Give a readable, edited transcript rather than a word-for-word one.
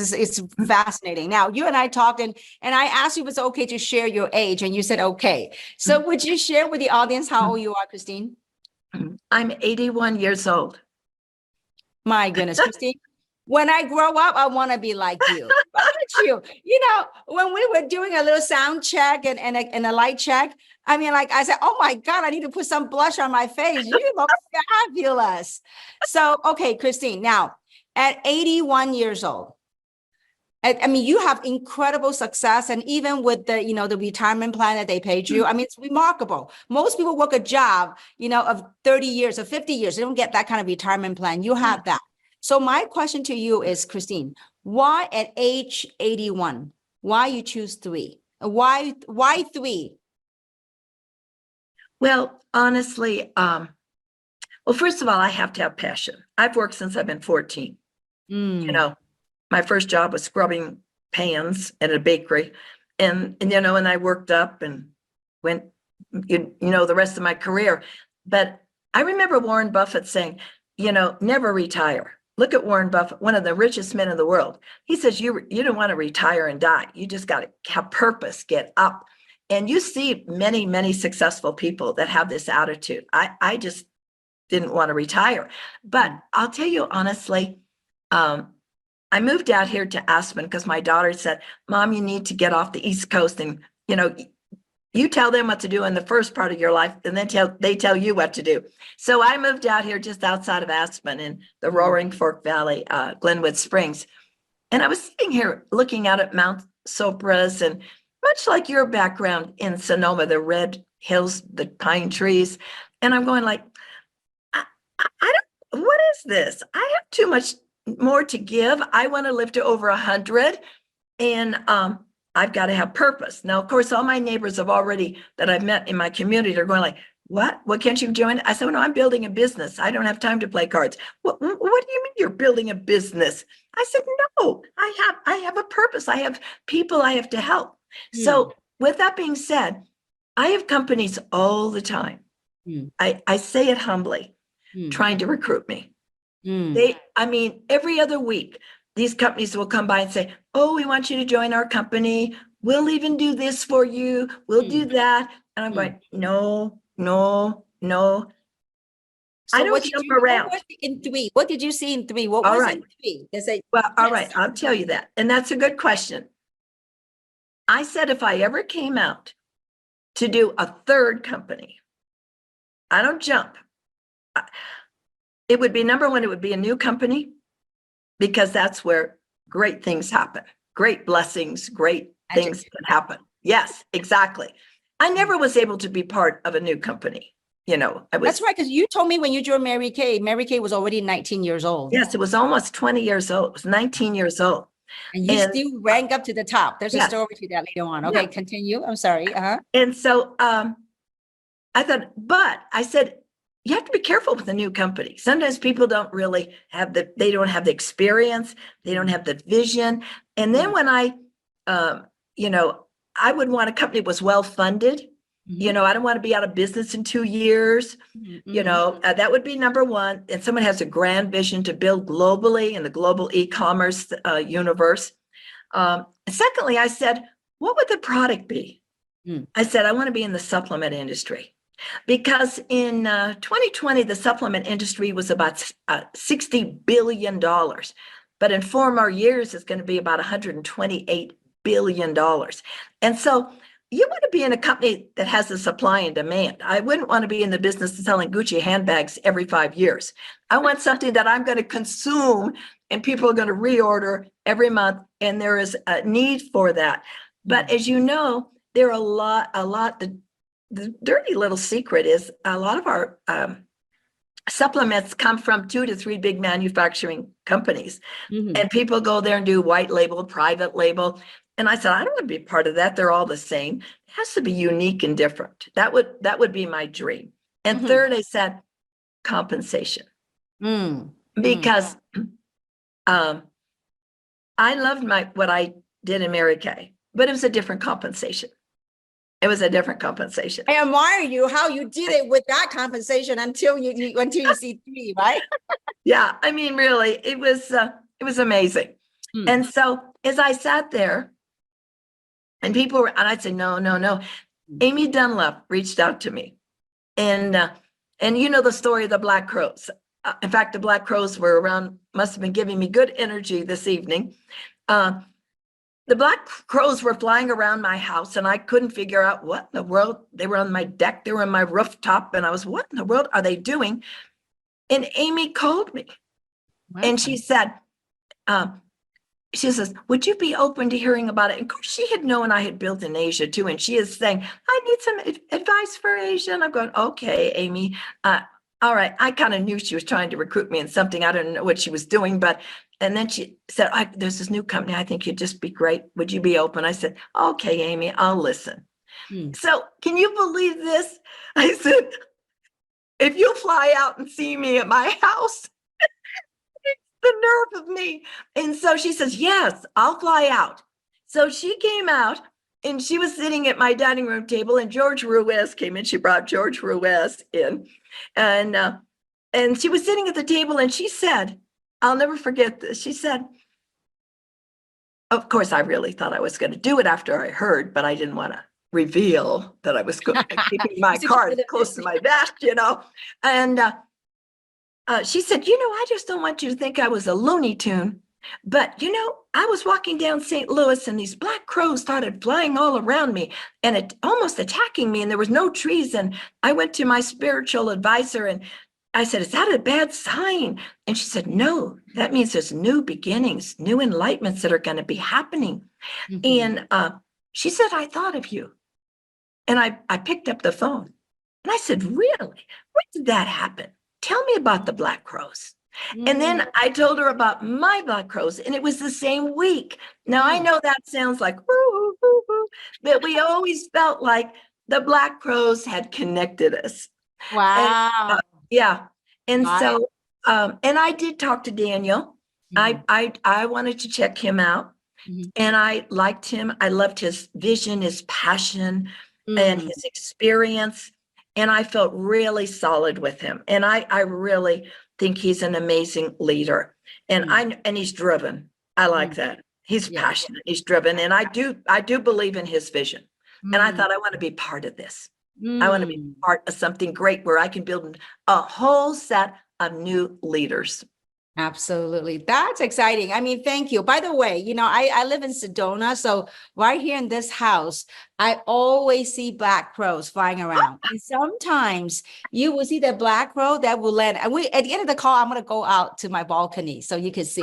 It's fascinating. Now, you and I talked, and I asked you if it's okay to share your age, and you said okay. So would you share with the audience how old you are, Christine? I'm 81 years old. My goodness, Christine. When I grow up, I want to be like you. Look at you. You know, when we were doing a little sound check and a light check, I mean, like I said, oh my God, I need to put some blush on my face. You look fabulous. So, okay, Christine, now at 81 years old, I mean, you have incredible success. And even with the, the retirement plan that they paid you, I mean, it's remarkable. Most people work a job, of 30 years or 50 years. They don't get that kind of retirement plan. You have that. So my question to you is, Christine, why at age 81, why you choose 3? Why 3? Well, honestly, well, first of all, I have to have passion. I've worked since I've been 14. My first job was scrubbing pans at a bakery. And I worked up and went, the rest of my career. But I remember Warren Buffett saying, never retire. Look at Warren Buffett, one of the richest men in the world. He says, you don't want to retire and die. You just got to have purpose, get up. And you see many, many successful people that have this attitude. I just didn't want to retire. But I'll tell you honestly, I moved out here to Aspen because my daughter said, Mom, you need to get off the East Coast and, you tell them what to do in the first part of your life and then they tell you what to do. So I moved out here just outside of Aspen in the Roaring Fork Valley, Glenwood Springs. And I was sitting here looking out at Mount Sopris and much like your background in Sonoma, the red hills, the pine trees. And I'm going like, I don't, what is this? I have too much more to give. I want to live to over 100 and I've got to have purpose. Now, of course, all my neighbors that I've met in my community are going like, what can't you join? I said, well, no, I'm building a business. I don't have time to play cards. What do you mean you're building a business? I said, no, I have a purpose. I have people I have to help. So with that being said, I have companies all the time. I say it humbly, trying to recruit me. Every other week, these companies will come by and say, oh, we want you to join our company. We'll even do this for you. We'll do that. And I'm going, no. So I don't jump around. What did you see in 3? What all was right. in 3? Well, all right. I'll tell you that. And that's a good question. I said, if I ever came out to do a third company, I don't jump. It would be number one, it would be a new company because that's where great things happen. Great blessings, great things can happen. Yes, exactly. I never was able to be part of a new company. That's right. Because you told me when you joined Mary Kay was already 19 years old. Yes, it was almost 20 years old. It was 19 years old. And you still rank up to the top. There's a story to that later on. Okay, continue. I'm sorry. And so I thought, but I said, you have to be careful with a new company. Sometimes people don't really they don't have the experience. They don't have the vision. And then when I would want a company that was well-funded. I don't want to be out of business in 2 years. That would be number one. And someone has a grand vision to build globally in the global e-commerce universe. Secondly, I said, what would the product be? I said, I want to be in the supplement industry. Because in 2020, the supplement industry was about $60 billion. But in 4 more years, it's going to be about $128 billion. And so you want to be in a company that has a supply and demand. I wouldn't want to be in the business of selling Gucci handbags every 5 years. I want something that I'm going to consume and people are going to reorder every month. And there is a need for that. But as you know, there are a lot, the dirty little secret is a lot of our supplements come from 2 to 3 big manufacturing companies. And people go there and do white label, private label. And I said, I don't want to be part of that. They're all the same. It has to be unique and different. That would be my dream. And third, I said compensation. Because I loved what I did in Mary Kay, but it was a different compensation. It was a different compensation. I admire you how you did it with that compensation until you see 3, right? Yeah, really, it was amazing. Mm. And so as I sat there and people were, and I'd say, no, no, no. Amy Dunlap reached out to me. And you know the story of the Black Crows. In fact, the Black Crows were around, must have been giving me good energy this evening. The Black Crows were flying around my house and I couldn't figure out what in the world. They were on my deck, they were on my rooftop, and I was, what in the world are they doing? And Amy called me and she said, she says, would you be open to hearing about it? And of course, she had known I had built in Asia too. And she is saying, I need some advice for Asia. And I'm going, okay, Amy. All right. I kind of knew she was trying to recruit me in something. I don't know what she was doing, and then she said, there's this new company. I think you'd just be great. Would you be open? I said, okay, Amy, I'll listen. So can you believe this? I said, if you'll fly out and see me at my house, the nerve of me. And so she says, yes, I'll fly out. So she came out and she was sitting at my dining room table and George Ruiz came in. She brought George Ruiz in and she was sitting at the table and she said, I'll never forget this. She said, of course, I really thought I was going to do it after I heard, but I didn't want to reveal that I was keeping my cards close to my vest, And she said, I just don't want you to think I was a Looney Tune. But, I was walking down St. Louis and these Black Crows started flying all around me and almost attacking me. And there was no trees. And I went to my spiritual advisor and I said, is that a bad sign? And she said, no, that means there's new beginnings, new enlightenments that are going to be happening. And she said, I thought of you. And I picked up the phone and I said, really? When did that happen? Tell me about the Black Crows. And then I told her about my Black Crows, and it was the same week. Now, I know that sounds like, woo, woo, woo, but we always felt like the Black Crows had connected us. Wow. And, yeah. And so, and I did talk to Daniel. I wanted to check him out, and I liked him. I loved his vision, his passion, and his experience. And I felt really solid with him. And I really think he's an amazing leader. And he's driven. I like that. He's passionate, he's driven. And I do believe in his vision. And I thought, I want to be part of this. I want to be part of something great where I can build a whole set of new leaders. Absolutely. That's exciting. I mean, thank you. By the way, I live in Sedona. So right here in this house, I always see Black Crows flying around. And sometimes you will see the Black Crow that will land. And at the end of the call, I'm going to go out to my balcony so you can see.